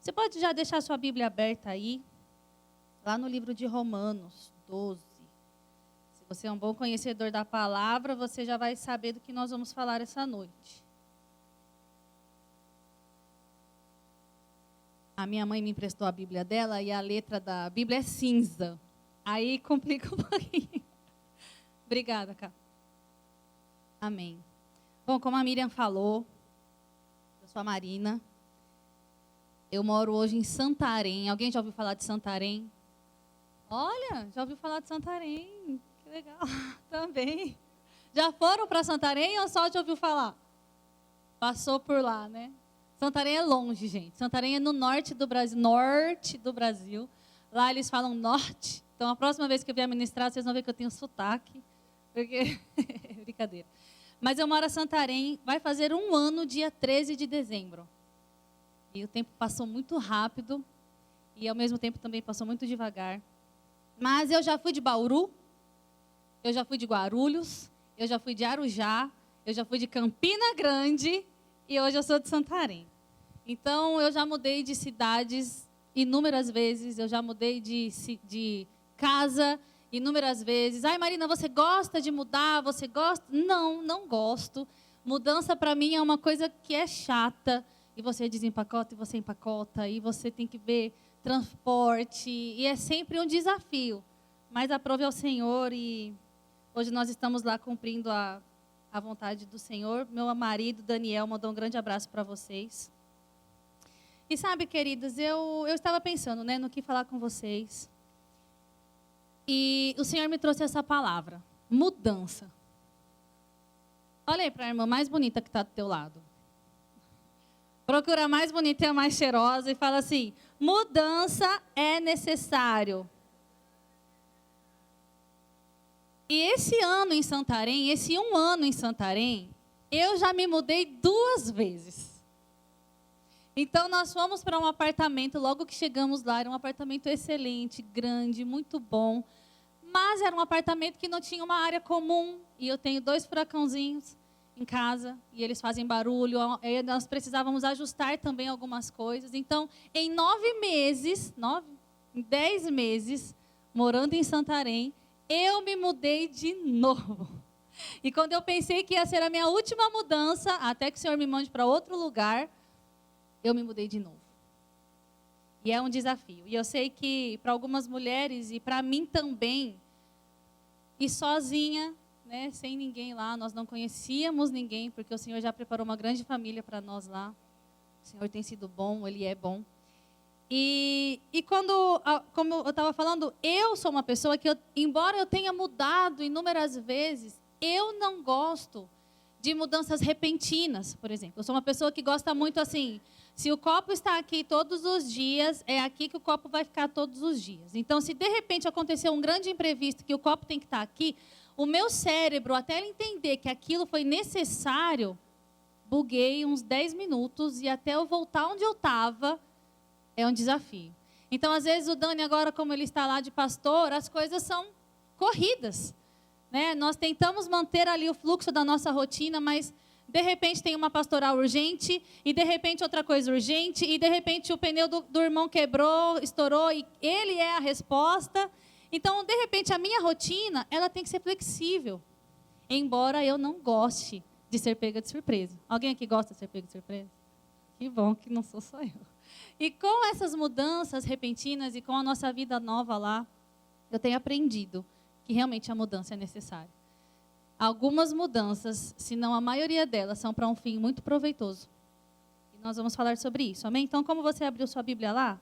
Você pode já deixar sua Bíblia aberta aí, lá no livro de Romanos 12. Se você é um bom conhecedor da palavra, você já vai saber do que nós vamos falar essa noite. A minha mãe me emprestou a Bíblia dela e a letra da Bíblia é cinza. Aí complica um pouquinho. Obrigada, Cá. Amém. Bom, como a Miriam falou, eu sou a Marina. Eu moro hoje em Santarém. Alguém já ouviu falar de Santarém? Olha, já ouviu falar de Santarém. Que legal. Também. Já foram para Santarém ou só já ouviu falar? Passou por lá, né? Santarém é longe, gente. Santarém é no norte do Brasil. Norte do Brasil. Lá eles falam norte. Então, a próxima vez que eu vier ministrar, vocês vão ver que eu tenho sotaque. Porque... Brincadeira. Mas eu moro em Santarém. Vai fazer 1 ano, dia 13 de dezembro. E o tempo passou muito rápido. E, ao mesmo tempo, também passou muito devagar. Mas eu já fui de Bauru. Eu já fui de Guarulhos. Eu já fui de Arujá. Eu já fui de Campina Grande. E hoje eu sou de Santarém. Então, eu já mudei de cidades inúmeras vezes. Eu já mudei de casa inúmeras vezes. Ai, Marina, você gosta de mudar? Você gosta? Não, não gosto. Mudança, para mim, é uma coisa que é chata. E você desempacota, e você empacota. E você tem que ver transporte. E é sempre um desafio. Mas aprove ao Senhor. E hoje nós estamos lá cumprindo a vontade do Senhor. Meu marido, Daniel, mandou um grande abraço para vocês. E sabe, queridos, eu estava pensando, né, no que falar com vocês. E o Senhor me trouxe essa palavra, mudança. Olha aí para a irmã mais bonita que está do teu lado. Procura a mais bonita e a mais cheirosa e fala assim, mudança é necessário. E esse ano em Santarém, esse 1 ano em Santarém, eu já me mudei 2 vezes. Então, nós fomos para um apartamento, logo que chegamos lá, era um apartamento excelente, grande, muito bom. Mas era um apartamento que não tinha uma área comum. E eu tenho 2 furacãozinhos em casa, e eles fazem barulho. Nós precisávamos ajustar também algumas coisas. Então, em 10 meses, morando em Santarém, eu me mudei de novo. E quando eu pensei que ia ser a minha última mudança, até que o Senhor me mande para outro lugar, eu me mudei de novo. E é um desafio. E eu sei que para algumas mulheres, e para mim também, e sozinha, né, sem ninguém lá, nós não conhecíamos ninguém, porque o Senhor já preparou uma grande família para nós lá. O Senhor tem sido bom, Ele é bom. E quando, como eu estava falando, eu sou uma pessoa que, embora eu tenha mudado inúmeras vezes, eu não gosto de mudanças repentinas, por exemplo. Eu sou uma pessoa que gosta muito assim, se o copo está aqui todos os dias, é aqui que o copo vai ficar todos os dias. Então, se de repente acontecer um grande imprevisto que o copo tem que estar aqui, o meu cérebro, até ele entender que aquilo foi necessário, buguei uns 10 minutos e até eu voltar onde eu estava, é um desafio. Então, às vezes, o Dani agora, como ele está lá de pastor, as coisas são corridas, né? Nós tentamos manter ali o fluxo da nossa rotina, mas de repente tem uma pastoral urgente, e de repente outra coisa urgente, e de repente o pneu do irmão quebrou, estourou, e ele é a resposta. Então, de repente, a minha rotina, ela tem que ser flexível, embora eu não goste de ser pega de surpresa. Alguém aqui gosta de ser pega de surpresa? Que bom que não sou só eu. E com essas mudanças repentinas e com a nossa vida nova lá, eu tenho aprendido que realmente a mudança é necessária. Algumas mudanças, se não a maioria delas, são para um fim muito proveitoso. E nós vamos falar sobre isso, amém? Então, como você abriu sua Bíblia lá,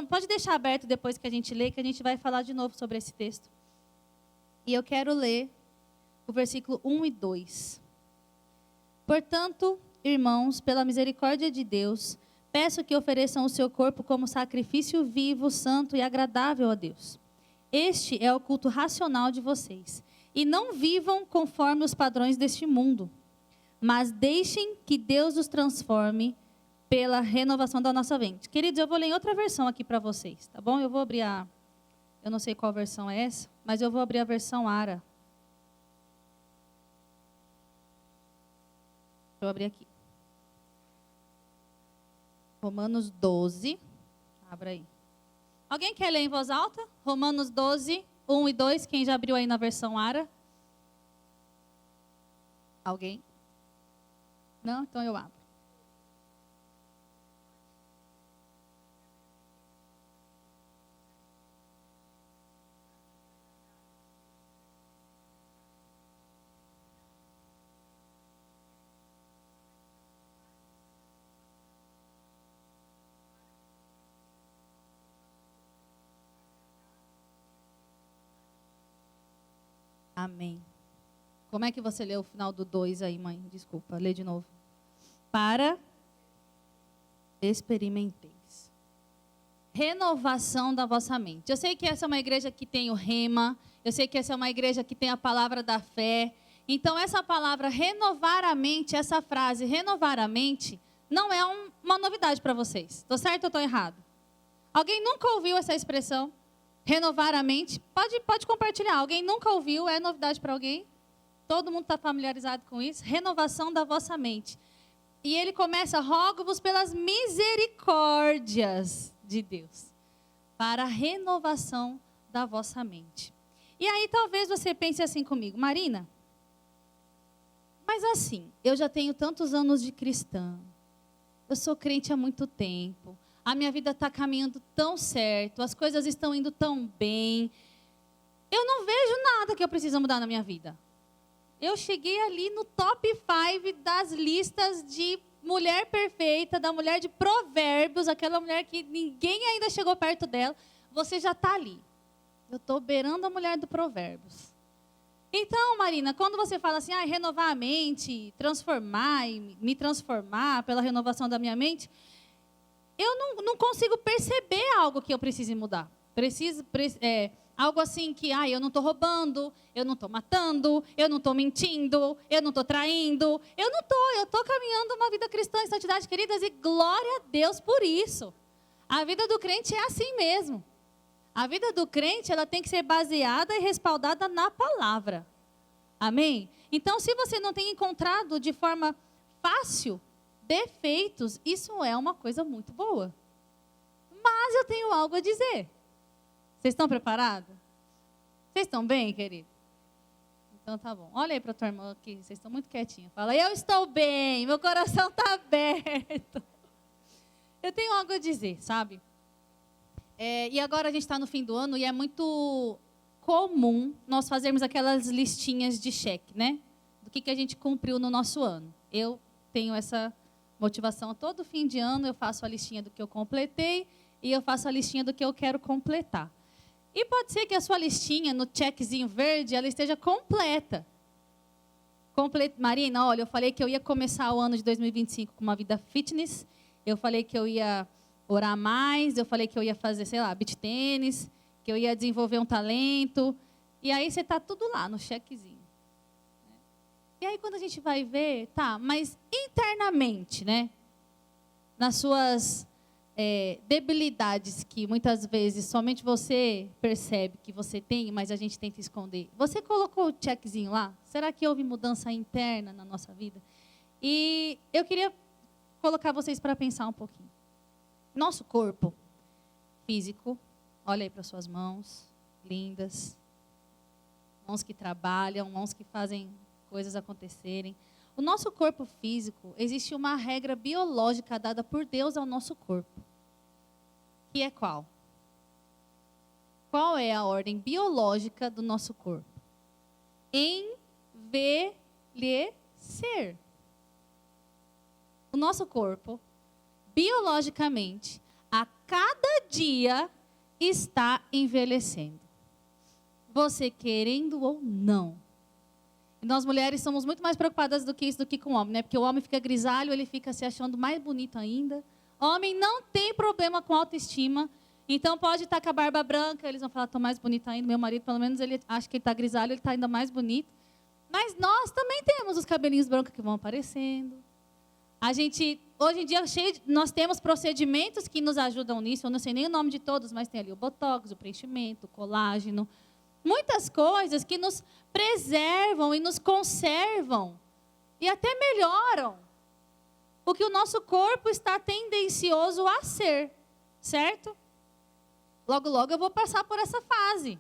pode deixar aberto depois que a gente lê, que a gente vai falar de novo sobre esse texto. E eu quero ler o versículo 1 e 2. Portanto, irmãos, pela misericórdia de Deus, peço que ofereçam o seu corpo como sacrifício vivo, santo e agradável a Deus. Este é o culto racional de vocês. E não vivam conforme os padrões deste mundo, mas deixem que Deus os transforme pela renovação da nossa mente. Queridos, eu vou ler em outra versão aqui para vocês, tá bom? Eu vou abrir eu não sei qual versão é essa, mas eu vou abrir a versão ARA. Deixa eu abrir aqui. Romanos 12. Abra aí. Alguém quer ler em voz alta? Romanos 12, 1 e 2. Quem já abriu aí na versão ARA? Alguém? Não? Então eu abro. Amém. Como é que você lê o final do 2 aí, mãe? Desculpa, lê de novo. Para experimenteis. Renovação da vossa mente. Eu sei que essa é uma igreja que tem o rema. Eu sei que essa é uma igreja que tem a palavra da fé. Então, essa palavra renovar a mente, essa frase renovar a mente, não é uma novidade para vocês. Estou certo ou estou errado? Alguém nunca ouviu essa expressão? Renovar a mente? Pode compartilhar. Alguém nunca ouviu? É novidade para alguém? Todo mundo está familiarizado com isso? Renovação da vossa mente. E ele começa, rogo-vos pelas misericórdias de Deus, para a renovação da vossa mente. E aí talvez você pense assim comigo, Marina, mas assim, eu já tenho tantos anos de cristã, eu sou crente há muito tempo, a minha vida está caminhando tão certo, as coisas estão indo tão bem, eu não vejo nada que eu preciso mudar na minha vida. Eu cheguei ali no top 5 das listas de mulher perfeita, da mulher de Provérbios, aquela mulher que ninguém ainda chegou perto dela. Você já está ali. Eu estou beirando a mulher do Provérbios. Então, Marina, quando você fala assim, renovar a mente, transformar e me transformar pela renovação da minha mente, eu não consigo perceber algo que eu precise mudar. Algo assim que, eu não estou roubando, eu não estou matando, eu não estou mentindo, eu não estou traindo. Eu estou caminhando uma vida cristã em santidade, queridas, e glória a Deus por isso. A vida do crente é assim mesmo. A vida do crente, ela tem que ser baseada e respaldada na palavra. Amém? Então, se você não tem encontrado de forma fácil defeitos, isso é uma coisa muito boa. Mas eu tenho algo a dizer. Vocês estão preparados? Vocês estão bem, querido? Então tá bom. Olha aí para a tua irmã aqui, vocês estão muito quietinhos. Fala, eu estou bem, meu coração está aberto. Eu tenho algo a dizer, sabe? E agora a gente está no fim do ano e é muito comum nós fazermos aquelas listinhas de cheque, né? Do que a gente cumpriu no nosso ano. Eu tenho essa motivação todo fim de ano, eu faço a listinha do que eu completei e eu faço a listinha do que eu quero completar. E pode ser que a sua listinha, no checkzinho verde, ela esteja completa. Marina, olha, eu falei que eu ia começar o ano de 2025 com uma vida fitness. Eu falei que eu ia orar mais. Eu falei que eu ia fazer, beach tênis. Que eu ia desenvolver um talento. E aí você está tudo lá no checkzinho. E aí quando a gente vai ver, mas internamente, né? Nas suas debilidades que muitas vezes somente você percebe que você tem, mas a gente tenta esconder. Você colocou o checkzinho lá? Será que houve mudança interna na nossa vida? E eu queria colocar vocês para pensar um pouquinho. Nosso corpo físico, olha aí para suas mãos, lindas. Mãos que trabalham, mãos que fazem coisas acontecerem. O nosso corpo físico, existe uma regra biológica dada por Deus ao nosso corpo. Que é qual? Qual é a ordem biológica do nosso corpo? Envelhecer. O nosso corpo, biologicamente, a cada dia está envelhecendo. Você querendo ou não. E nós mulheres somos muito mais preocupadas do que isso, do que com o homem, né? Porque o homem fica grisalho, ele fica se achando mais bonito ainda. Homem não tem problema com autoestima. Então pode estar com a barba branca, eles vão falar, estou mais bonita ainda. Meu marido, pelo menos, ele acha que ele está grisalho, ele está ainda mais bonito. Mas nós também temos os cabelinhos brancos que vão aparecendo. A gente, hoje em dia, nós temos procedimentos que nos ajudam nisso. Eu não sei nem o nome de todos, mas tem ali o botox, o preenchimento, o colágeno. Muitas coisas que nos preservam e nos conservam. E até melhoram o que o nosso corpo está tendencioso a ser, certo? Logo, logo eu vou passar por essa fase.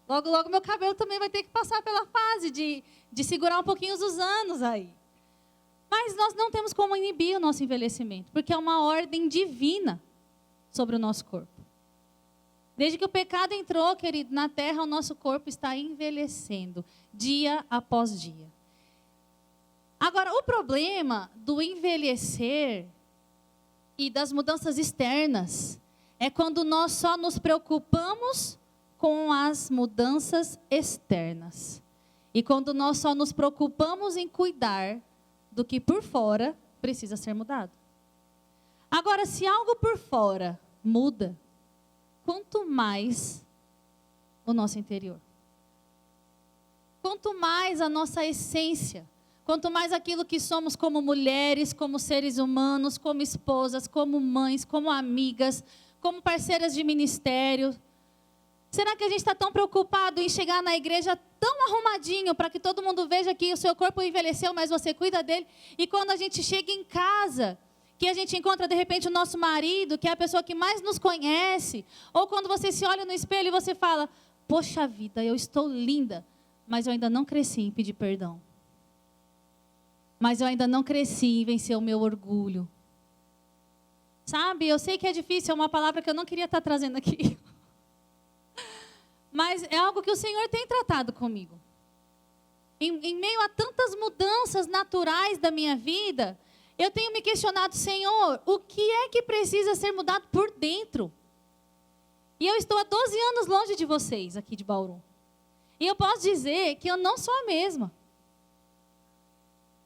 Logo, logo meu cabelo também vai ter que passar pela fase de segurar um pouquinho os anos aí. Mas nós não temos como inibir o nosso envelhecimento, porque é uma ordem divina sobre o nosso corpo. Desde que o pecado entrou, querido, na terra, o nosso corpo está envelhecendo, dia após dia. Agora, o problema do envelhecer e das mudanças externas é quando nós só nos preocupamos com as mudanças externas. E quando nós só nos preocupamos em cuidar do que por fora precisa ser mudado. Agora, se algo por fora muda, quanto mais o nosso interior. Quanto mais a nossa essência. Quanto mais aquilo que somos como mulheres, como seres humanos, como esposas, como mães, como amigas, como parceiras de ministério. Será que a gente está tão preocupado em chegar na igreja tão arrumadinho para que todo mundo veja que o seu corpo envelheceu, mas você cuida dele? E quando a gente chega em casa, que a gente encontra de repente o nosso marido, que é a pessoa que mais nos conhece, ou quando você se olha no espelho e você fala, poxa vida, eu estou linda, mas eu ainda não cresci em pedir perdão. Mas eu ainda não cresci em vencer o meu orgulho. Sabe, eu sei que é difícil, é uma palavra que eu não queria estar trazendo aqui. Mas é algo que o Senhor tem tratado comigo. Em meio a tantas mudanças naturais da minha vida, eu tenho me questionado, Senhor, o que é que precisa ser mudado por dentro? E eu estou há 12 anos longe de vocês, aqui de Bauru. E eu posso dizer que eu não sou a mesma.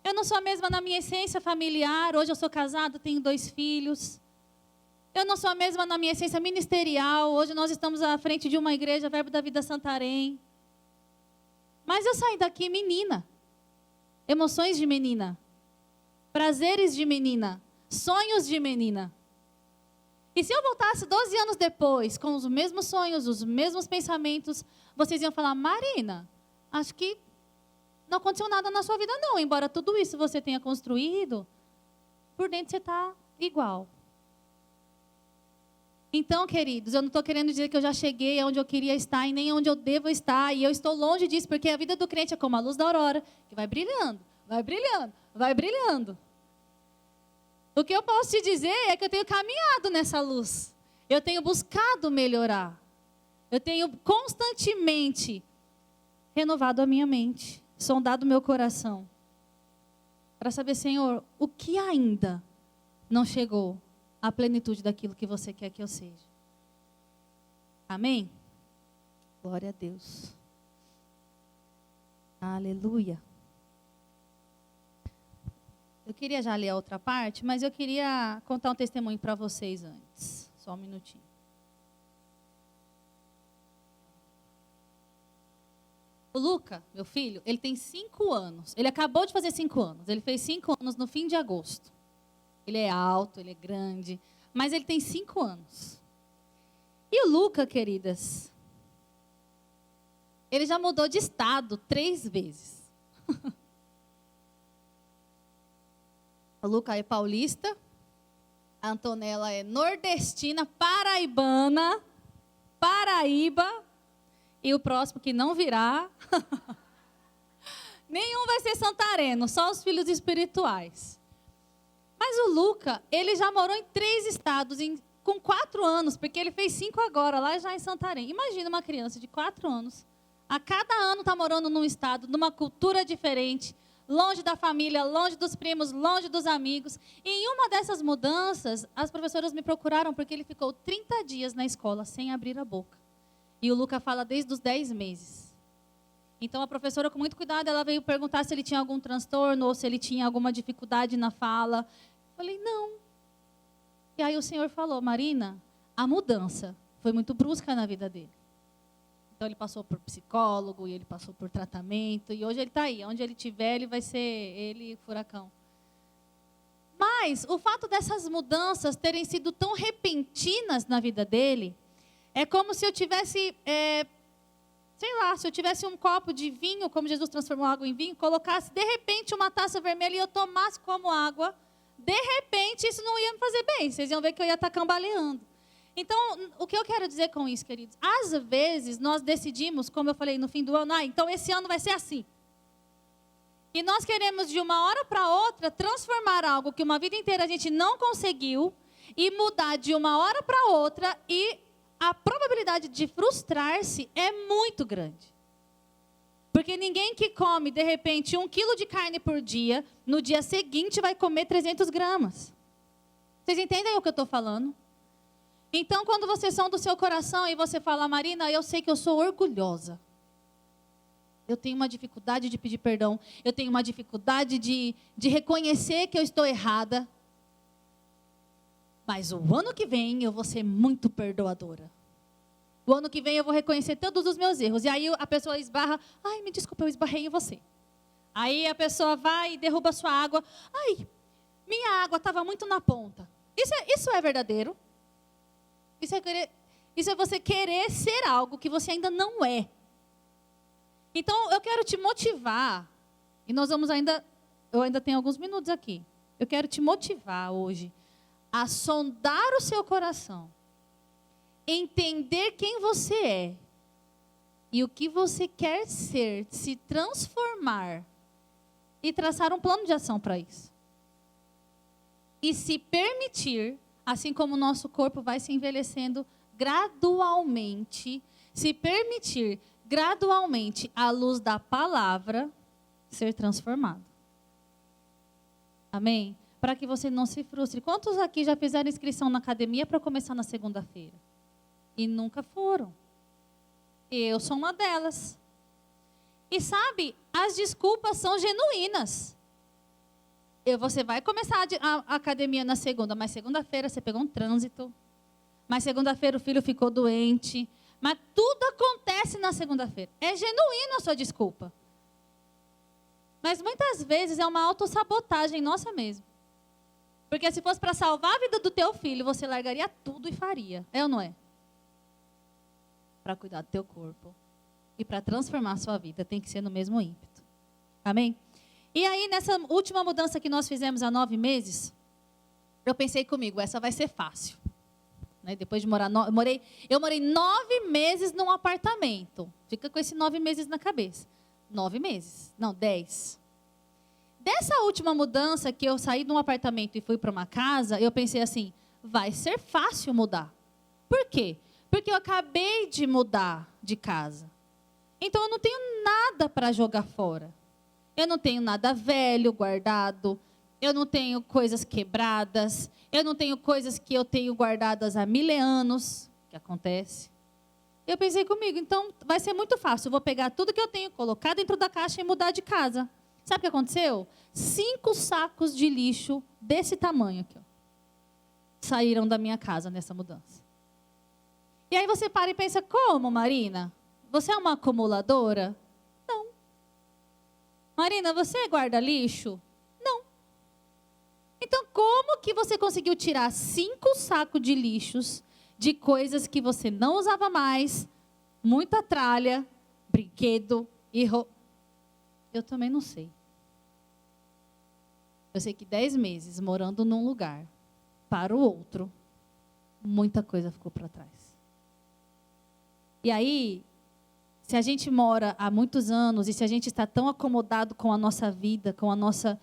Eu não sou a mesma na minha essência familiar. Hoje eu sou casada, tenho 2 filhos. Eu não sou a mesma na minha essência ministerial. Hoje nós estamos à frente de uma igreja, Verbo da Vida Santarém. Mas eu saí daqui menina. Emoções de menina. Prazeres de menina. Sonhos de menina. E se eu voltasse 12 anos depois, com os mesmos sonhos, os mesmos pensamentos, vocês iam falar, Marina, acho que não aconteceu nada na sua vida não. Embora tudo isso você tenha construído, por dentro você está igual. Então, queridos, eu não estou querendo dizer que eu já cheguei aonde eu queria estar e nem onde eu devo estar. E eu estou longe disso, porque a vida do crente é como a luz da aurora, que vai brilhando, vai brilhando, vai brilhando. O que eu posso te dizer é que eu tenho caminhado nessa luz. Eu tenho buscado melhorar. Eu tenho constantemente renovado a minha mente, sondado o meu coração, para saber, Senhor, o que ainda não chegou à plenitude daquilo que você quer que eu seja. Amém? Glória a Deus. Aleluia. Eu queria já ler a outra parte, mas eu queria contar um testemunho para vocês antes. Só um minutinho. O Luca, meu filho, ele tem 5 anos. Ele acabou de fazer 5 anos. Ele fez 5 anos no fim de agosto. Ele é alto, ele é grande, mas ele tem 5 anos. E o Luca, queridas, ele já mudou de estado 3 vezes. O Luca é paulista, a Antonella é nordestina, paraibana, Paraíba, e o próximo que não virá, nenhum vai ser santareno, só os filhos espirituais. Mas o Luca, ele já morou em 3 estados com 4 anos, porque ele fez 5 agora, lá já em Santarém. Imagina uma criança de 4 anos, a cada ano está morando num estado, numa cultura diferente, longe da família, longe dos primos, longe dos amigos. E em uma dessas mudanças, as professoras me procuraram porque ele ficou 30 dias na escola sem abrir a boca. E o Luca fala desde os 10 meses. Então a professora, com muito cuidado, ela veio perguntar se ele tinha algum transtorno ou se ele tinha alguma dificuldade na fala. Eu falei, não. E aí o Senhor falou, Marina, a mudança foi muito brusca na vida dele. Então ele passou por psicólogo, e ele passou por tratamento, e hoje ele está aí. Onde ele estiver, ele vai ser ele furacão. Mas o fato dessas mudanças terem sido tão repentinas na vida dele, é como se eu tivesse, sei lá, se eu tivesse um copo de vinho, como Jesus transformou água em vinho, colocasse de repente uma taça vermelha e eu tomasse como água de repente isso não ia me fazer bem. Vocês iam ver que eu ia estar cambaleando. Então, o que eu quero dizer com isso, queridos? Às vezes, nós decidimos, como eu falei no fim do ano, então esse ano vai ser assim. E nós queremos, de uma hora para outra, transformar algo que uma vida inteira a gente não conseguiu e mudar de uma hora para outra, e a probabilidade de frustrar-se é muito grande. Porque ninguém que come, de repente, 1 quilo de carne por dia, no dia seguinte vai comer 300 gramas. Vocês entendem o que eu estou falando? Então, quando vocês são do seu coração e você fala, Marina, eu sei que eu sou orgulhosa. Eu tenho uma dificuldade de pedir perdão. Eu tenho uma dificuldade de reconhecer que eu estou errada. Mas o ano que vem eu vou ser muito perdoadora. O ano que vem eu vou reconhecer todos os meus erros. E aí a pessoa esbarra, ai, me desculpa, eu esbarrei em você. Aí a pessoa vai e derruba a sua água. Ai, minha água estava muito na ponta. Isso é verdadeiro? Isso é você querer ser algo que você ainda não é. Então, eu quero te motivar, e eu ainda tenho alguns minutos aqui. Eu quero te motivar hoje a sondar o seu coração, entender quem você é e o que você quer ser, se transformar e traçar um plano de ação para isso. E se permitir, assim como o nosso corpo vai se envelhecendo gradualmente, se permitir gradualmente, à luz da palavra, ser transformado. Amém? Para que você não se frustre. Quantos aqui já fizeram inscrição na academia para começar na segunda-feira? E nunca foram. Eu sou uma delas. E sabe, as desculpas são genuínas. Você vai começar a academia na segunda, mas segunda-feira você pegou um trânsito. Mas segunda-feira o filho ficou doente. Mas tudo acontece na segunda-feira. É genuíno a sua desculpa. Mas muitas vezes é uma autossabotagem nossa mesmo. Porque se fosse para salvar a vida do teu filho, você largaria tudo e faria. É ou não é? Para cuidar do teu corpo. E para transformar a sua vida, tem que ser no mesmo ímpeto. Amém? E aí, nessa última mudança que nós fizemos há 9 meses, eu pensei comigo, essa vai ser fácil. Né? Depois de morar, eu morei 9 meses num apartamento. Fica com esses 9 meses na cabeça. 9 meses, não, 10. Dessa última mudança, que eu saí de um apartamento e fui para uma casa, eu pensei assim, vai ser fácil mudar. Por quê? Porque eu acabei de mudar de casa. Então, eu não tenho nada para jogar fora. Eu não tenho nada velho guardado. Eu não tenho coisas quebradas. Eu não tenho coisas que eu tenho guardadas há 1000 anos, que acontece. Eu pensei comigo, então vai ser muito fácil. Eu vou pegar tudo que eu tenho, colocar dentro da caixa e mudar de casa. Sabe o que aconteceu? 5 sacos de lixo desse tamanho aqui, ó, saíram da minha casa nessa mudança. E aí você para e pensa, como, Marina? Você é uma acumuladora? Não. Marina, você guarda lixo? Não. Então, como que você conseguiu tirar 5 sacos de lixos de coisas que você não usava mais, muita tralha, brinquedo e roupa? Eu também não sei. Eu sei que 10 meses morando num lugar para o outro, muita coisa ficou para trás. E aí, se a gente mora há muitos anos e se a gente está tão acomodado com a nossa vida, com o nosso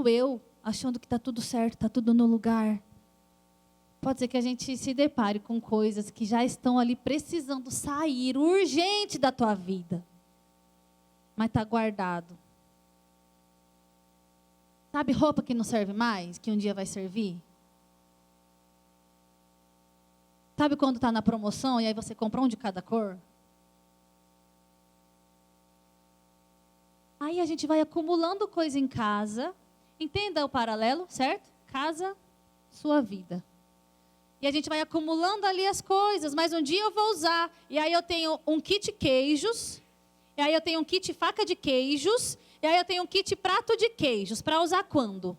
eu, achando que está tudo certo, está tudo no lugar, pode ser que a gente se depare com coisas que já estão ali precisando sair, urgente da tua vida. Mas está guardado. Sabe roupa que não serve mais, que um dia vai servir? Sabe quando está na promoção e aí você compra um de cada cor? Aí a gente vai acumulando coisa em casa. Entenda o paralelo, certo? Casa, sua vida. E a gente vai acumulando ali as coisas, mas um dia eu vou usar. E aí eu tenho um kit queijos, e aí eu tenho um kit faca de queijos, e aí eu tenho um kit prato de queijos. Para usar quando?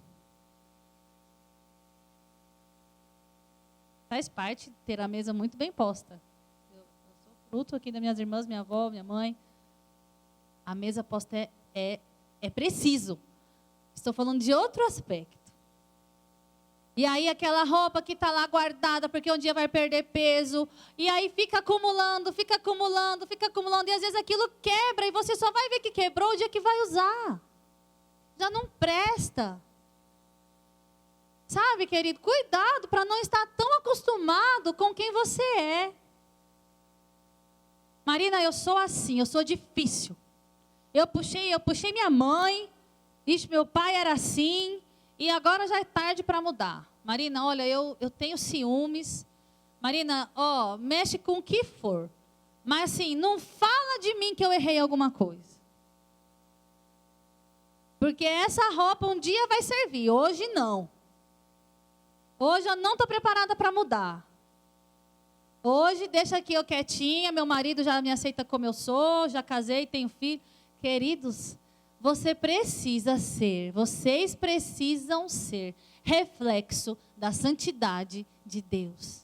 Faz parte ter a mesa muito bem posta. Eu sou fruto aqui das minhas irmãs, minha avó, minha mãe. A mesa posta é preciso. Estou falando de outro aspecto. E aí aquela roupa que está lá guardada, porque um dia vai perder peso, e aí fica acumulando, fica acumulando, fica acumulando, e às vezes aquilo quebra, e você só vai ver que quebrou o dia que vai usar. Já não presta. Sabe, querido, cuidado para não estar tão acostumado com quem você é. Marina, eu sou assim, eu sou difícil. Eu puxei minha mãe, ixi, meu pai era assim, e agora já é tarde para mudar. Marina, olha, eu tenho ciúmes. Marina, mexe com o que for. Mas assim, não fala de mim que eu errei alguma coisa. Porque essa roupa um dia vai servir, hoje não. Hoje eu não estou preparada para mudar. Hoje deixa aqui eu quietinha, meu marido já me aceita como eu sou, já casei, tenho filho. Queridos, vocês precisam ser reflexo da santidade de Deus.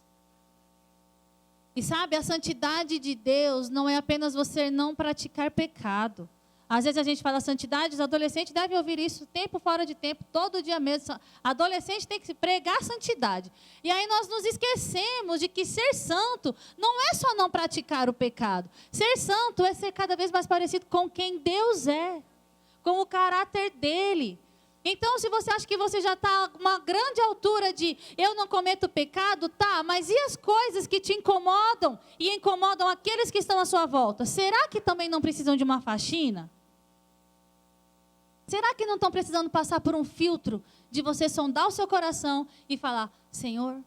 E sabe, a santidade de Deus não é apenas você não praticar pecado. Às vezes a gente fala santidade, os adolescentes devem ouvir isso tempo fora de tempo, todo dia mesmo. Adolescente tem que pregar santidade. E aí nós nos esquecemos de que ser santo não é só não praticar o pecado. Ser santo é ser cada vez mais parecido com quem Deus é, com o caráter dele. Então, se você acha que você já está a uma grande altura de eu não cometo pecado, tá, mas e as coisas que te incomodam e incomodam aqueles que estão à sua volta? Será que também não precisam de uma faxina? Será que não estão precisando passar por um filtro de você sondar o seu coração e falar, Senhor?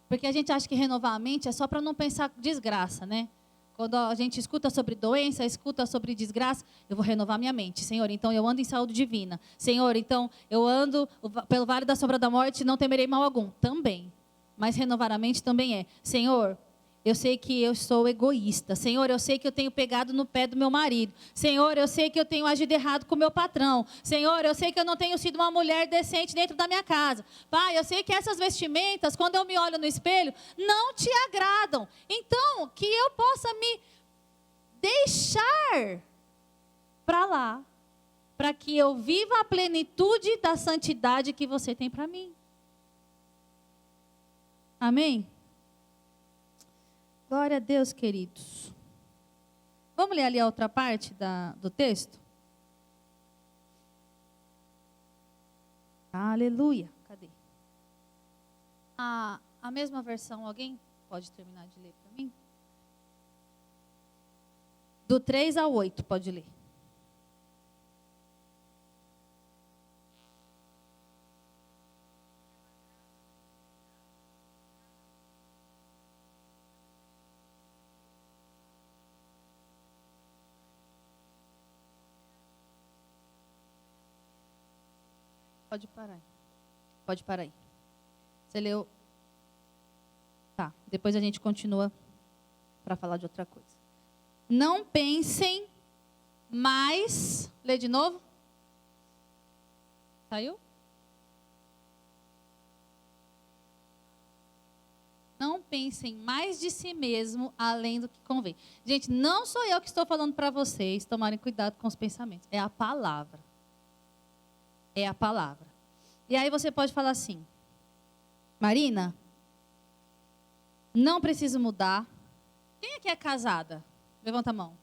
Porque a gente acha que renovar a mente é só para não pensar desgraça, né? Quando a gente escuta sobre doença, escuta sobre desgraça, eu vou renovar minha mente. Senhor, então eu ando em saúde divina. Senhor, então eu ando pelo vale da sombra da morte, não temerei mal algum. Também. Mas renovar a mente também é, Senhor, eu sei que eu sou egoísta. Senhor, eu sei que eu tenho pegado no pé do meu marido. Senhor, eu sei que eu tenho agido errado com o meu patrão. Senhor, eu sei que eu não tenho sido uma mulher decente dentro da minha casa. Pai, eu sei que essas vestimentas, quando eu me olho no espelho, não te agradam. Então, que eu possa me deixar para lá, para que eu viva a plenitude da santidade que você tem para mim. Amém? Glória a Deus, queridos. Vamos ler ali a outra parte do texto? Aleluia. Cadê? A mesma versão, alguém pode terminar de ler para mim? Do 3 ao 8, pode ler. Pode parar. Pode parar aí. Você leu? Tá. Depois a gente continua para falar de outra coisa. Não pensem mais. Lê de novo. Saiu? Não pensem mais de si mesmo além do que convém. Gente, não sou eu que estou falando para vocês tomarem cuidado com os pensamentos. É a palavra. É a palavra. E aí você pode falar assim, Marina, não preciso mudar. Quem aqui é casada? Levanta a mão.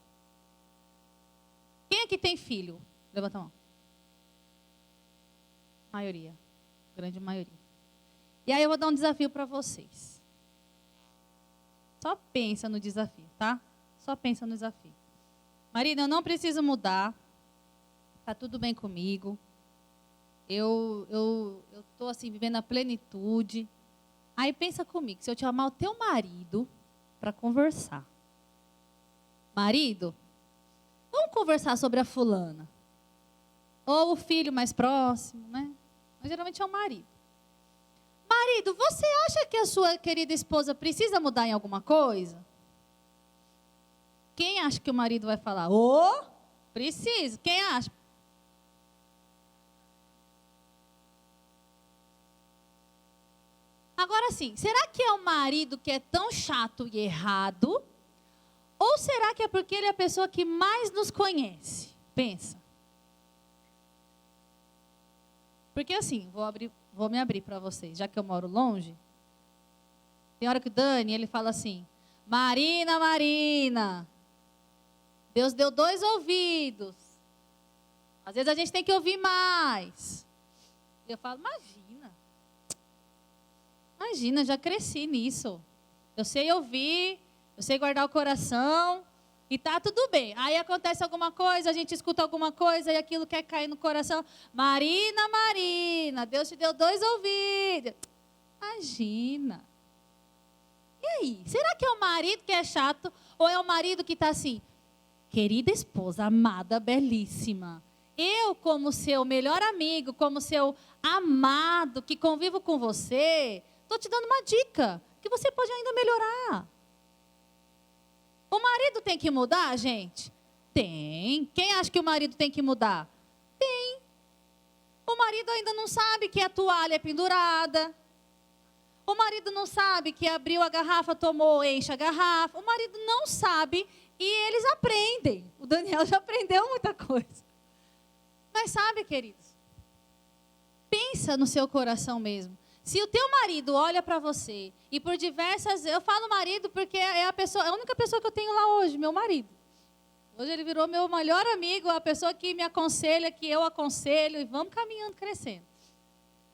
Quem aqui tem filho? Levanta a mão. Maioria. Grande maioria. E aí eu vou dar um desafio para vocês. Só pensa no desafio, tá? Só pensa no desafio. Marina, eu não preciso mudar. Tá tudo bem comigo. Eu estou assim, vivendo a plenitude. Aí pensa comigo, se eu te chamar o teu marido para conversar. Marido, vamos conversar sobre a fulana. Ou o filho mais próximo, né? Mas geralmente é o marido. Marido, você acha que a sua querida esposa precisa mudar em alguma coisa? Quem acha que o marido vai falar? Precisa. Quem acha? Agora sim, será que é o marido que é tão chato e errado? Ou será que é porque ele é a pessoa que mais nos conhece? Pensa. Porque assim, vou me abrir para vocês, já que eu moro longe. Tem hora que o Dani, ele fala assim, Marina, Marina, Deus deu 2 ouvidos. Às vezes a gente tem que ouvir mais. E eu falo, imagina, já cresci nisso. Eu sei ouvir, eu sei guardar o coração e tá tudo bem. Aí acontece alguma coisa, a gente escuta alguma coisa e aquilo quer cair no coração. Marina, Marina, Deus te deu 2 ouvidos. Imagina. E aí, será que é o marido que é chato ou é o marido que está assim, querida esposa, amada, belíssima, eu como seu melhor amigo, como seu amado, que convivo com você, estou te dando uma dica, que você pode ainda melhorar. O marido tem que mudar, gente? Tem. Quem acha que o marido tem que mudar? Tem. O marido ainda não sabe que a toalha é pendurada. O marido não sabe que abriu a garrafa, tomou, enche a garrafa. O marido não sabe e eles aprendem. O Daniel já aprendeu muita coisa. Mas sabe, queridos, pensa no seu coração mesmo. Se o teu marido olha para você e por diversas... Eu falo marido porque é a única pessoa que eu tenho lá hoje, meu marido. Hoje ele virou meu melhor amigo, a pessoa que me aconselha, que eu aconselho e vamos caminhando, crescendo.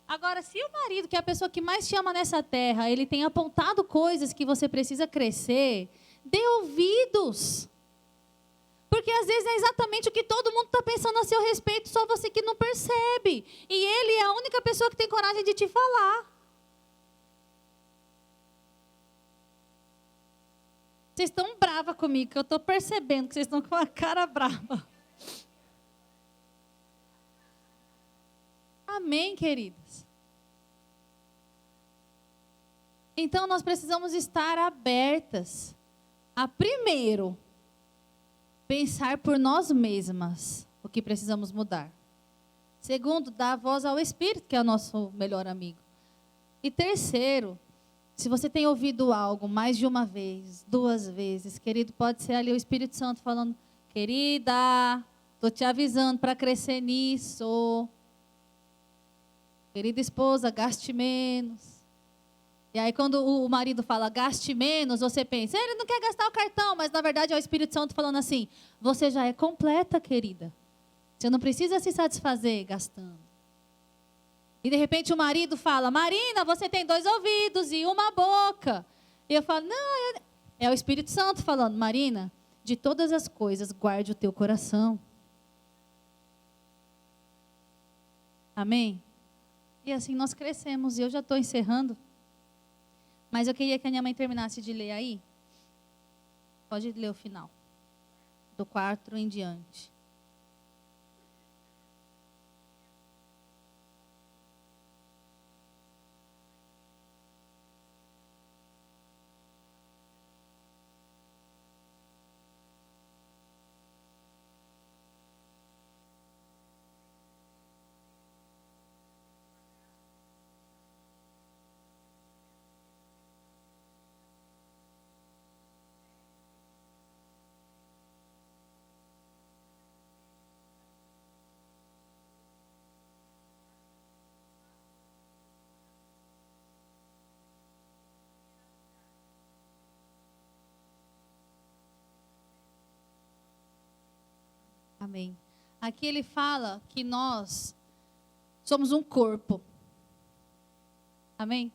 Agora, se o marido, que é a pessoa que mais te ama nessa terra, ele tem apontado coisas que você precisa crescer, dê ouvidos. Porque às vezes é exatamente o que todo mundo está pensando a seu respeito, só você que não percebe. E ele é a única pessoa que tem coragem de te falar. Vocês estão bravas comigo, que eu estou percebendo que vocês estão com a cara brava. Amém, queridos? Então, nós precisamos estar abertas a, primeiro, pensar por nós mesmas o que precisamos mudar. Segundo, dar voz ao Espírito, que é o nosso melhor amigo. E terceiro, se você tem ouvido algo mais de uma vez, 2 vezes, querido, pode ser ali o Espírito Santo falando, querida, estou te avisando para crescer nisso. Querida esposa, gaste menos. E aí quando o marido fala gaste menos, você pensa, ele não quer gastar o cartão, mas na verdade é o Espírito Santo falando assim, você já é completa, querida. Você não precisa se satisfazer gastando. E de repente o marido fala, Marina, você tem 2 ouvidos e uma boca. E eu falo, não, é o Espírito Santo falando, Marina, de todas as coisas, guarde o teu coração. Amém? E assim nós crescemos. E eu já estou encerrando. Mas eu queria que a minha mãe terminasse de ler aí. Pode ler o final. Do 4 em diante. Amém. Aqui ele fala que nós somos um corpo. Amém?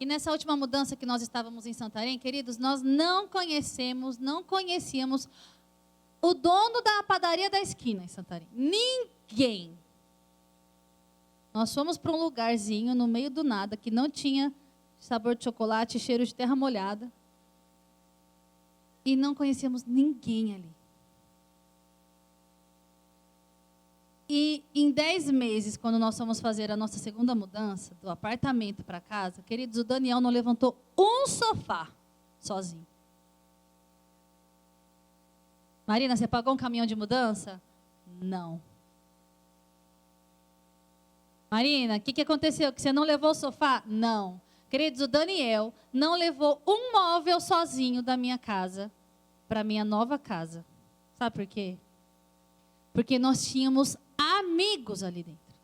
E nessa última mudança que nós estávamos em Santarém, queridos, nós não conhecíamos o dono da padaria da esquina em Santarém. Ninguém. Nós fomos para um lugarzinho no meio do nada, que não tinha sabor de chocolate, cheiro de terra molhada. E não conhecíamos ninguém ali. E em 10 meses, quando nós fomos fazer a nossa segunda mudança, do apartamento para casa, queridos, o Daniel não levantou um sofá sozinho. Marina, você pagou um caminhão de mudança? Não. Marina, o que aconteceu? Que você não levou o sofá? Não. Queridos, o Daniel não levou um móvel sozinho da minha casa para a minha nova casa. Sabe por quê? Porque nós tínhamos amigos ali dentro.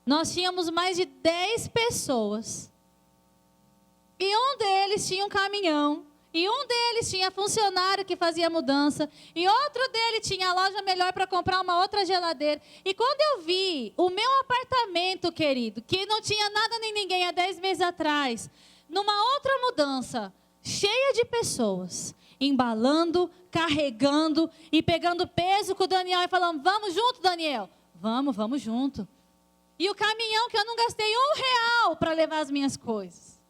Nós tínhamos mais de 10 pessoas. E um deles tinha um caminhão. E um deles tinha funcionário que fazia mudança. E outro dele tinha a loja melhor para comprar uma outra geladeira. E quando eu vi o meu apartamento, querido, que não tinha nada nem ninguém há 10 meses atrás, numa outra mudança, cheia de pessoas, embalando, carregando e pegando peso com o Daniel e falando, vamos junto, Daniel? Vamos junto. E o caminhão que eu não gastei R$1 para levar as minhas coisas.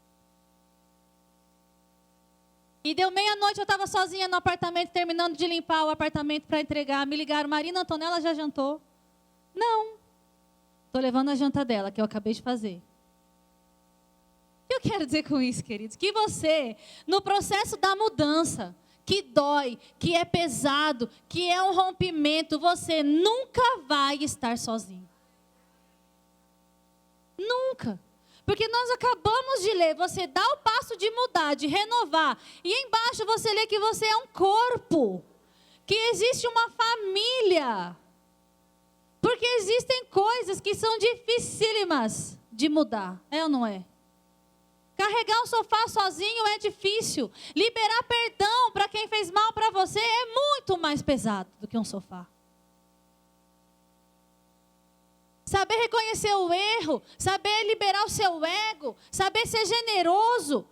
E deu meia-noite, eu estava sozinha no apartamento, terminando de limpar o apartamento para entregar. Me ligaram, Marina Antonella já jantou? Não. Estou levando a janta dela, que eu acabei de fazer. O que eu quero dizer com isso, queridos? Que você, no processo da mudança, que dói, que é pesado, que é um rompimento, você nunca vai estar sozinho. Nunca. Porque nós acabamos de ler, você dá o passo de mudar, de renovar. E embaixo você lê que você é um corpo. Que existe uma família. Porque existem coisas que são dificílimas de mudar. É ou não é? Carregar o sofá sozinho é difícil. Liberar perdão para quem fez mal para você é muito mais pesado do que um sofá. Saber reconhecer o erro, saber liberar o seu ego, saber ser generoso,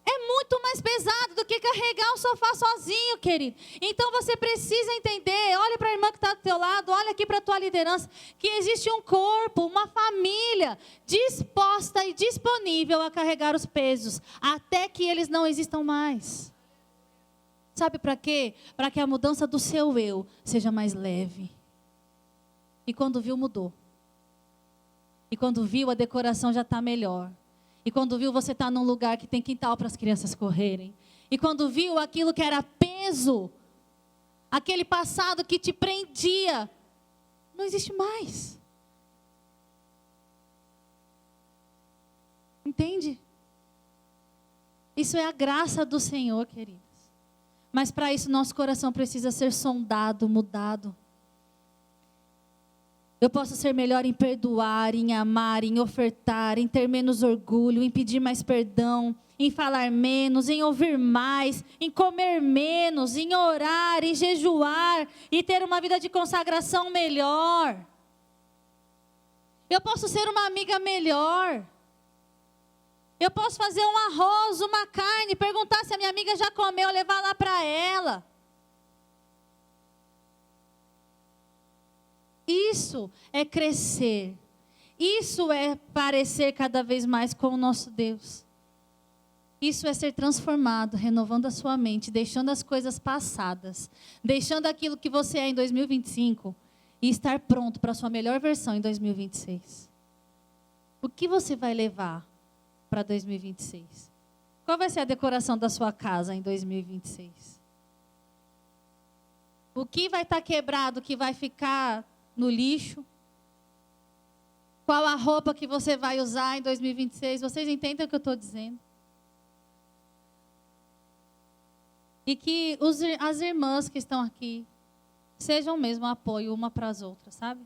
é muito mais pesado do que carregar o sofá sozinho, querido. Então você precisa entender, olha para a irmã que está do teu lado, olha aqui para a tua liderança, que existe um corpo, uma família disposta e disponível a carregar os pesos, até que eles não existam mais. Sabe para quê? Para que a mudança do seu eu seja mais leve. E quando viu, mudou. E quando viu, a decoração já está melhor. E quando viu, você está num lugar que tem quintal para as crianças correrem. E quando viu aquilo que era peso, aquele passado que te prendia, não existe mais. Entende? Isso é a graça do Senhor, queridos. Mas para isso, nosso coração precisa ser sondado, mudado. Eu posso ser melhor em perdoar, em amar, em ofertar, em ter menos orgulho, em pedir mais perdão, em falar menos, em ouvir mais, em comer menos, em orar, em jejuar e ter uma vida de consagração melhor. Eu posso ser uma amiga melhor. Eu posso fazer um arroz, uma carne, perguntar se a minha amiga já comeu, levar lá para ela. Isso é crescer. Isso é parecer cada vez mais com o nosso Deus. Isso é ser transformado, renovando a sua mente, deixando as coisas passadas, deixando aquilo que você é em 2025 e estar pronto para a sua melhor versão em 2026. O que você vai levar para 2026? Qual vai ser a decoração da sua casa em 2026? O que vai estar quebrado, que vai ficar no lixo? Qual a roupa que você vai usar em 2026? Vocês entendem o que eu estou dizendo? E que as irmãs que estão aqui sejam mesmo apoio uma para as outras, sabe?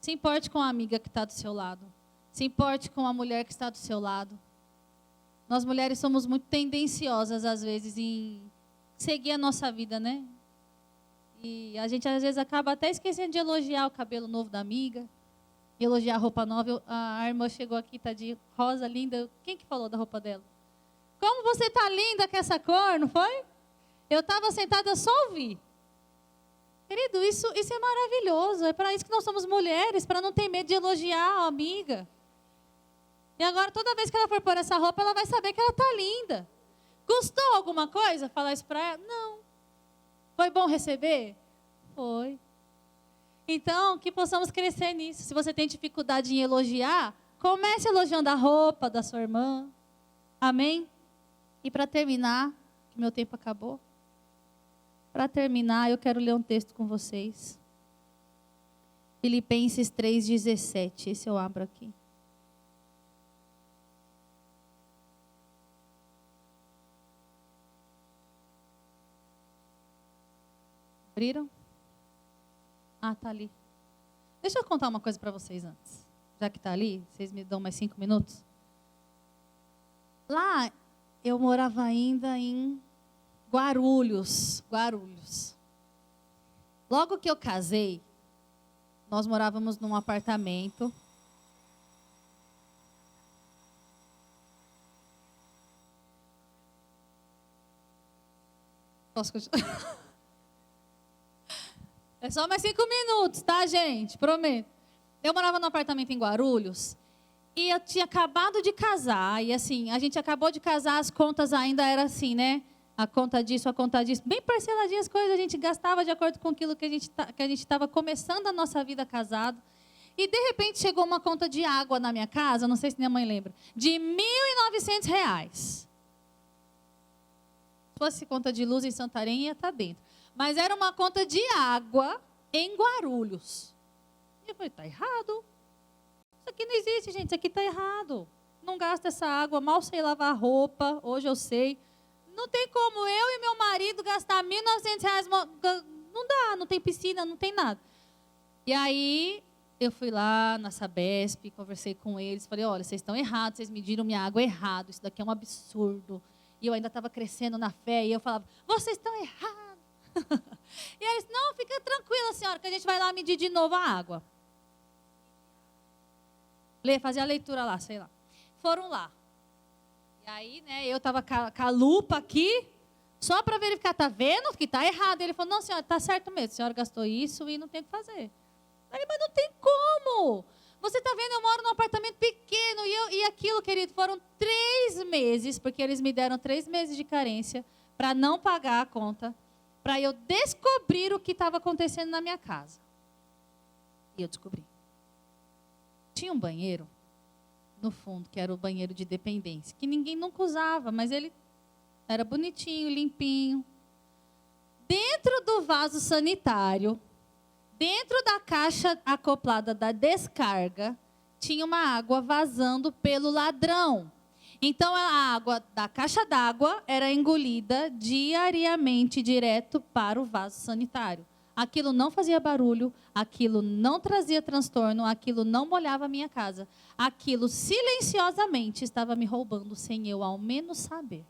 Se importe com a amiga que está do seu lado. Se importe com a mulher que está do seu lado. Nós mulheres somos muito tendenciosas, às vezes, em seguir a nossa vida, né? E a gente, às vezes, acaba até esquecendo de elogiar o cabelo novo da amiga, elogiar a roupa nova. A irmã chegou aqui, tá de rosa, linda. Quem que falou da roupa dela? Como você tá linda com essa cor, não foi? Eu estava sentada, só ouvi. Querido, isso é maravilhoso. É para isso que nós somos mulheres, para não ter medo de elogiar a amiga. E agora, toda vez que ela for pôr essa roupa, ela vai saber que ela tá linda. Custou alguma coisa falar isso para ela? Não. Foi bom receber? Foi. Então, que possamos crescer nisso. Se você tem dificuldade em elogiar, comece elogiando a roupa da sua irmã. Amém? E para terminar, que meu tempo acabou. Para terminar, eu quero ler um texto com vocês. Filipenses 3,17. Esse eu abro aqui. Abriram? Ah, tá ali. Deixa eu contar uma coisa para vocês antes. já que está ali, vocês me dão mais 5 minutos. Lá, eu morava ainda em Guarulhos. Logo que eu casei, nós morávamos num apartamento. Posso continuar? É só mais 5 minutos, tá, gente? Prometo. Eu morava num apartamento em Guarulhos e eu tinha acabado de casar. E assim, a gente acabou de casar, as contas ainda eram assim, né? A conta disso, bem parceladinha as coisas, a gente gastava de acordo com aquilo que a gente estava começando a nossa vida casado. E, de repente, chegou uma conta de água na minha casa, não sei se minha mãe lembra, de R$ 1.900. Se fosse conta de luz em Santarém, ia estar dentro. Mas era uma conta de água em Guarulhos. E eu falei, está errado. Isso aqui não existe, gente, isso aqui está errado. Não gasta essa água, mal sei lavar roupa, hoje eu sei. Não tem como eu e meu marido gastar R$ 1.900. Não dá, não tem piscina, não tem nada. E aí, eu fui lá na Sabesp, conversei com eles, falei, olha, vocês estão errados, vocês mediram minha água errado, isso daqui é um absurdo. E eu ainda estava crescendo na fé, e eu falava, vocês estão errados. E eles, não, fica tranquila, senhora, que a gente vai lá medir de novo a água. Fazer a leitura lá, sei lá. Foram lá. E aí, né, eu estava com a lupa aqui, só para verificar, tá vendo que está errado. Ele falou, não, senhora, está certo mesmo, a senhora gastou isso e não tem o que fazer. Eu falei, mas não tem como. Você está vendo, eu moro num apartamento pequeno e aquilo, querido, foram 3 meses, porque eles me deram 3 meses de carência para não pagar a conta, para eu descobrir o que estava acontecendo na minha casa. E eu descobri. Tinha um banheiro no fundo, que era o banheiro de dependência, que ninguém nunca usava, mas ele era bonitinho, limpinho. Dentro do vaso sanitário, dentro da caixa acoplada da descarga, tinha uma água vazando pelo ladrão. Então, a água da caixa d'água era engolida diariamente direto para o vaso sanitário. Aquilo não fazia barulho, aquilo não trazia transtorno, aquilo não molhava a minha casa. Aquilo silenciosamente estava me roubando sem eu ao menos saber.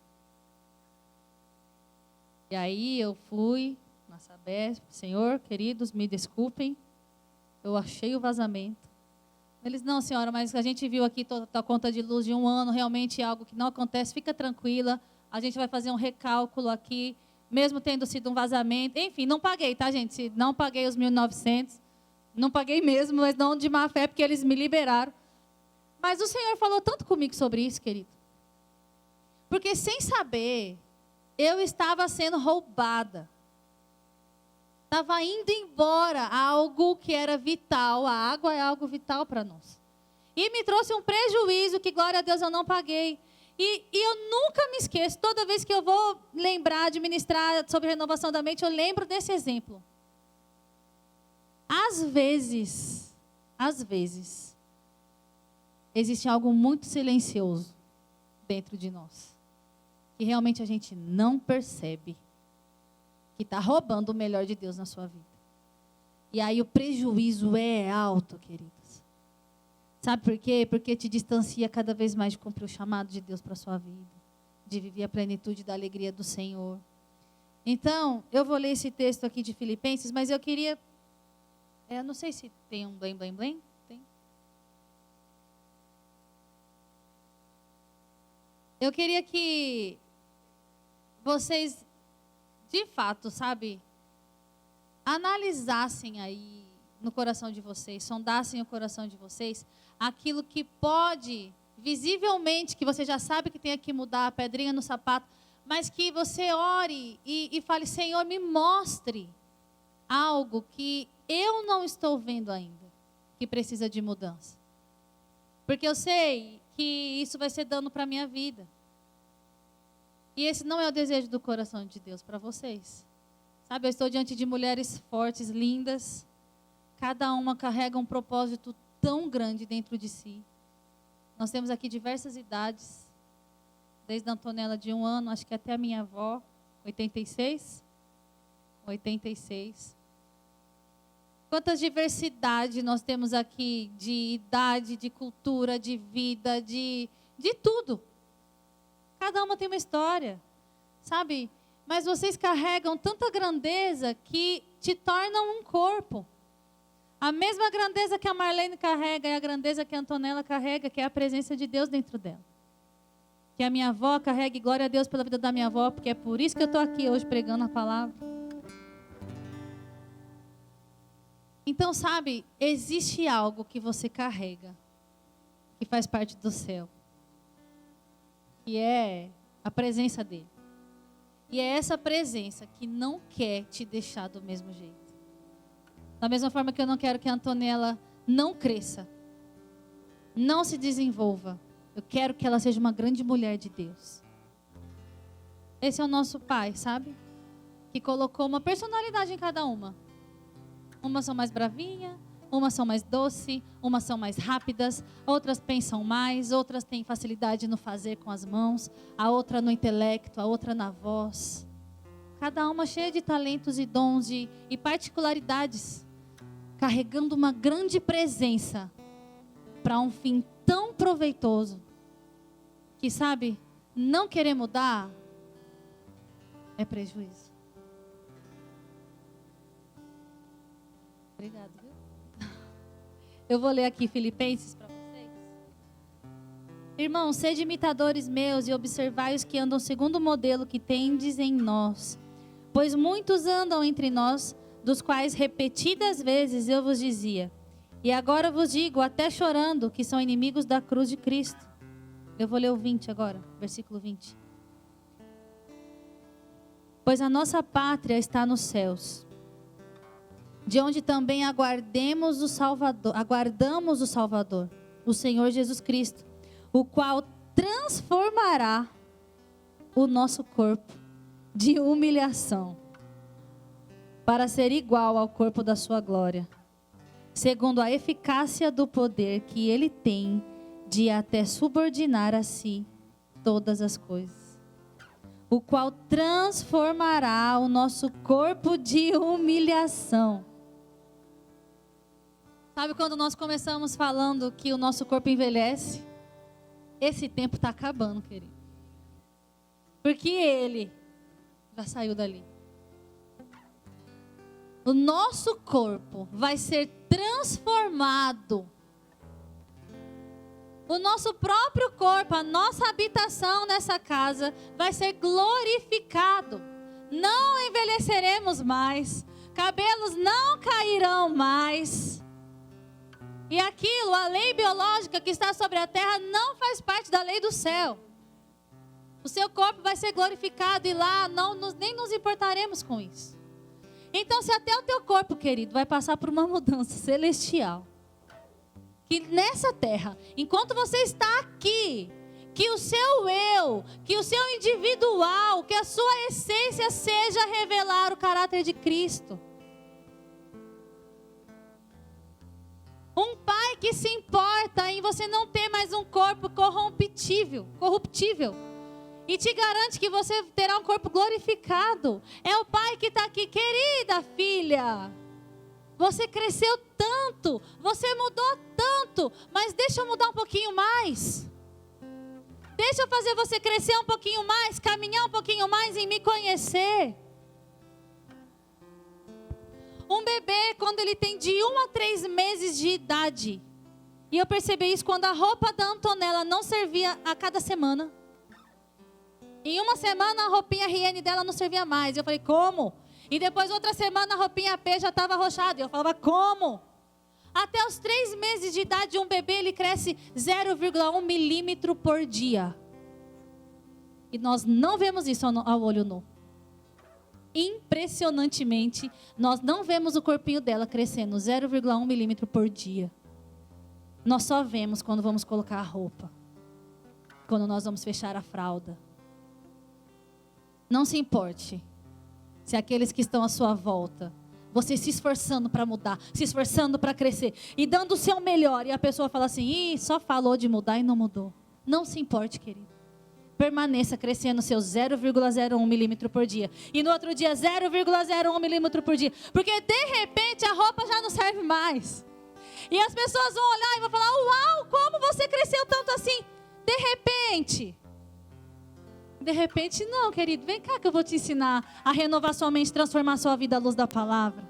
E aí eu fui na Sabesp, Senhor, queridos, me desculpem, eu achei o vazamento. Eles, não, senhora, mas a gente viu aqui a conta de luz de 1 ano, realmente é algo que não acontece, fica tranquila, a gente vai fazer um recálculo aqui, mesmo tendo sido um vazamento. Enfim, não paguei, tá, gente? Não paguei os 1.900, não paguei mesmo, mas não de má fé, porque eles me liberaram. Mas o Senhor falou tanto comigo sobre isso, querido. Porque sem saber, eu estava sendo roubada. Estava indo embora algo que era vital. A água é algo vital para nós. E me trouxe um prejuízo que, glória a Deus, eu não paguei. E eu nunca me esqueço, toda vez que eu vou lembrar de ministrar sobre renovação da mente, eu lembro desse exemplo. Às vezes, existe algo muito silencioso dentro de nós, que realmente a gente não percebe, que está roubando o melhor de Deus na sua vida. E aí o prejuízo é alto, queridos. Sabe por quê? Porque te distancia cada vez mais de cumprir o chamado de Deus para a sua vida, de viver a plenitude da alegria do Senhor. Então, eu vou ler esse texto aqui de Filipenses, mas eu queria, não sei se tem um blém, blém, blém. Tem? Eu queria que vocês, de fato, sabe, analisassem aí no coração de vocês, sondassem o coração de vocês, aquilo que pode, visivelmente, que você já sabe que tem que mudar, a pedrinha no sapato, mas que você ore e fale, Senhor, me mostre algo que eu não estou vendo ainda, que precisa de mudança. Porque eu sei que isso vai ser dano para a minha vida. E esse não é o desejo do coração de Deus para vocês. Sabe, eu estou diante de mulheres fortes, lindas. Cada uma carrega um propósito tão grande dentro de si. Nós temos aqui diversas idades. Desde a Antonella de 1 ano, acho que até a minha avó, 86. Quantas diversidade nós temos aqui de idade, de cultura, de vida, de tudo. Cada uma tem uma história, sabe? Mas vocês carregam tanta grandeza que te tornam um corpo. A mesma grandeza que a Marlene carrega é a grandeza que a Antonella carrega, que é a presença de Deus dentro dela. Que a minha avó carregue, glória a Deus pela vida da minha avó, porque é por isso que eu estou aqui hoje pregando a palavra. Então, sabe, existe algo que você carrega, que faz parte do céu, que é a presença dele. E é essa presença que não quer te deixar do mesmo jeito. Da mesma forma que eu não quero que a Antonella não cresça, não se desenvolva. Eu quero que ela seja uma grande mulher de Deus. Esse é o nosso Pai, sabe? Que colocou uma personalidade em cada uma. Umas são mais bravinhas, umas são mais doces, umas são mais rápidas, outras pensam mais, outras têm facilidade no fazer com as mãos, a outra no intelecto, a outra na voz. Cada uma cheia de talentos e dons e particularidades, carregando uma grande presença para um fim tão proveitoso, que sabe, não querer mudar é prejuízo. Obrigada, viu? Eu vou ler aqui Filipenses para vocês. Irmãos, sede imitadores meus e observai os que andam segundo o modelo que tendes em nós. Pois muitos andam entre nós, dos quais repetidas vezes eu vos dizia, e agora vos digo, até chorando, que são inimigos da cruz de Cristo. Eu vou ler o 20 agora, versículo 20. Pois a nossa pátria está nos céus, de onde também aguardamos o Salvador, o Senhor Jesus Cristo, o qual transformará o nosso corpo de humilhação para ser igual ao corpo da sua glória, segundo a eficácia do poder que ele tem de até subordinar a si todas as coisas, o qual transformará o nosso corpo de humilhação. Sabe quando nós começamos falando que o nosso corpo envelhece? Esse tempo está acabando, querido. Porque ele já saiu dali. O nosso corpo vai ser transformado. O nosso próprio corpo, a nossa habitação nessa casa vai ser glorificado. Não envelheceremos mais. Cabelos não cairão mais. E aquilo, a lei biológica que está sobre a terra não faz parte da lei do céu. O seu corpo vai ser glorificado e lá nem nos importaremos com isso. Então, se até o teu corpo, querido, vai passar por uma mudança celestial, que nessa terra, enquanto você está aqui, que o seu eu, que o seu individual, que a sua essência seja revelar o caráter de Cristo. Um pai que se importa em você não ter mais um corpo corruptível, e te garante que você terá um corpo glorificado. É o pai que está aqui, querida filha, você cresceu tanto, você mudou tanto, mas deixa eu mudar um pouquinho mais. Deixa eu fazer você crescer um pouquinho mais, caminhar um pouquinho mais em me conhecer. Um bebê, quando ele tem de 1 a 3 meses de idade, e eu percebi isso quando a roupa da Antonella não servia a cada semana. Em uma semana a roupinha RN dela não servia mais. Eu falei, como? E depois outra semana a roupinha P já estava arrochada. Eu falava, como? Até os 3 meses de idade, um bebê ele cresce 0,1 milímetro por dia. E nós não vemos isso ao olho nu. Impressionantemente, nós não vemos o corpinho dela crescendo 0,1 milímetro por dia. Nós só vemos quando vamos colocar a roupa, quando nós vamos fechar a fralda. Não se importe se aqueles que estão à sua volta, você se esforçando para mudar, se esforçando para crescer e dando o seu melhor, e a pessoa fala assim, só falou de mudar e não mudou. Não se importe, querido. permaneça crescendo seu 0,01 milímetro por dia. E no outro dia 0,01 milímetro por dia. Porque de repente a roupa já não serve mais. E as pessoas vão olhar e vão falar: uau, como você cresceu tanto assim? De repente. De repente não, querido. Vem cá que eu vou te ensinar a renovar sua mente, transformar sua vida à luz da palavra.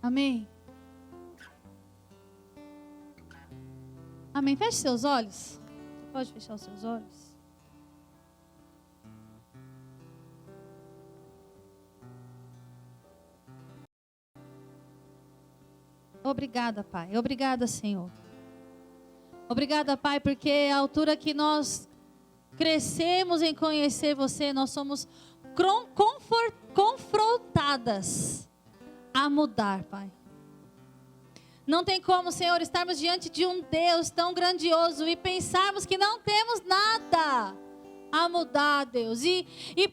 Amém? Amém. Feche seus olhos. Pode fechar os seus olhos. Obrigada, Pai. Obrigada, Senhor. Obrigada, Pai, porque a altura que nós crescemos em conhecer você, nós somos confrontadas a mudar, Pai. Não tem como, Senhor, estarmos diante de um Deus tão grandioso e pensarmos que não temos nada a mudar, Deus. E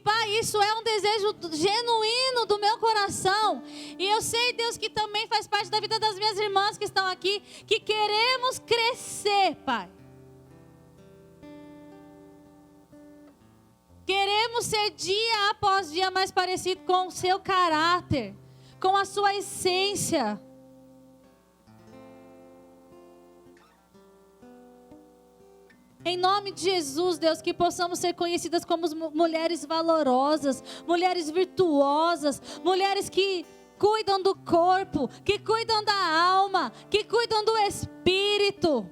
Pai, isso é um desejo genuíno do meu coração. E eu sei, Deus, que também faz parte da vida das minhas irmãs que estão aqui, que queremos crescer, Pai. Queremos ser dia após dia mais parecido com o seu caráter, com a sua essência. Em nome de Jesus, Deus, que possamos ser conhecidas como mulheres valorosas, mulheres virtuosas, mulheres que cuidam do corpo, que cuidam da alma, que cuidam do espírito.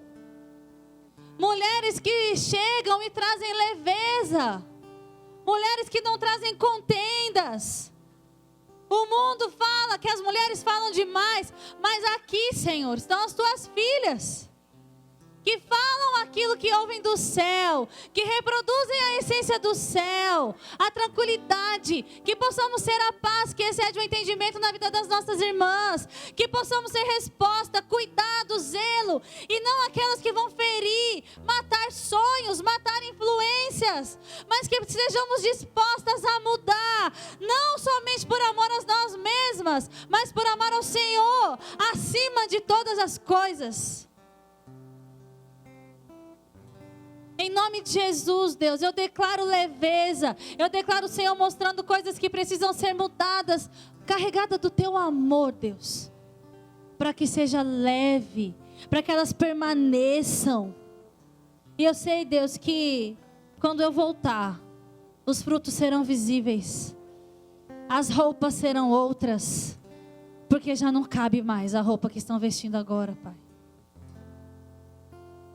Mulheres que chegam e trazem leveza. Mulheres que não trazem contendas. O mundo fala que as mulheres falam demais, mas aqui, Senhor, estão as tuas filhas, que falam aquilo que ouvem do céu, que reproduzem a essência do céu, a tranquilidade, que possamos ser a paz que excede o entendimento na vida das nossas irmãs, que possamos ser resposta, cuidado, zelo, e não aquelas que vão ferir, matar sonhos, matar influências, mas que sejamos dispostas a mudar, não somente por amor a nós mesmas, mas por amar ao Senhor, acima de todas as coisas. Em nome de Jesus, Deus, eu declaro leveza, eu declaro o Senhor mostrando coisas que precisam ser mudadas, carregada do teu amor, Deus, para que seja leve, para que elas permaneçam. E eu sei, Deus, que quando eu voltar, os frutos serão visíveis, as roupas serão outras, porque já não cabe mais a roupa que estão vestindo agora, Pai.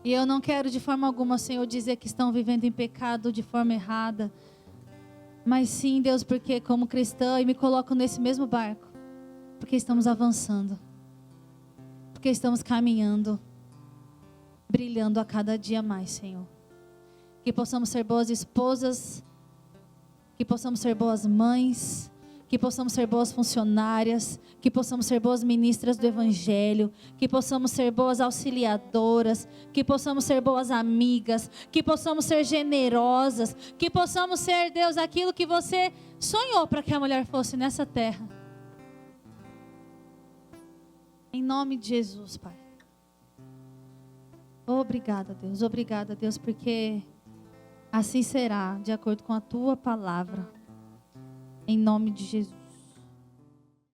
E eu não quero de forma alguma, Senhor, dizer que estão vivendo em pecado de forma errada. Mas sim, Deus, porque como cristã, e me coloco nesse mesmo barco. Porque estamos avançando. Porque estamos caminhando. Brilhando a cada dia mais, Senhor. Que possamos ser boas esposas. Que possamos ser boas mães. Que possamos ser boas funcionárias, que possamos ser boas ministras do Evangelho, que possamos ser boas auxiliadoras, que possamos ser boas amigas, que possamos ser generosas, que possamos ser, Deus, aquilo que você sonhou para que a mulher fosse nessa terra. Em nome de Jesus, Pai. Obrigada, Deus, porque assim será, de acordo com a Tua palavra. Em nome de Jesus.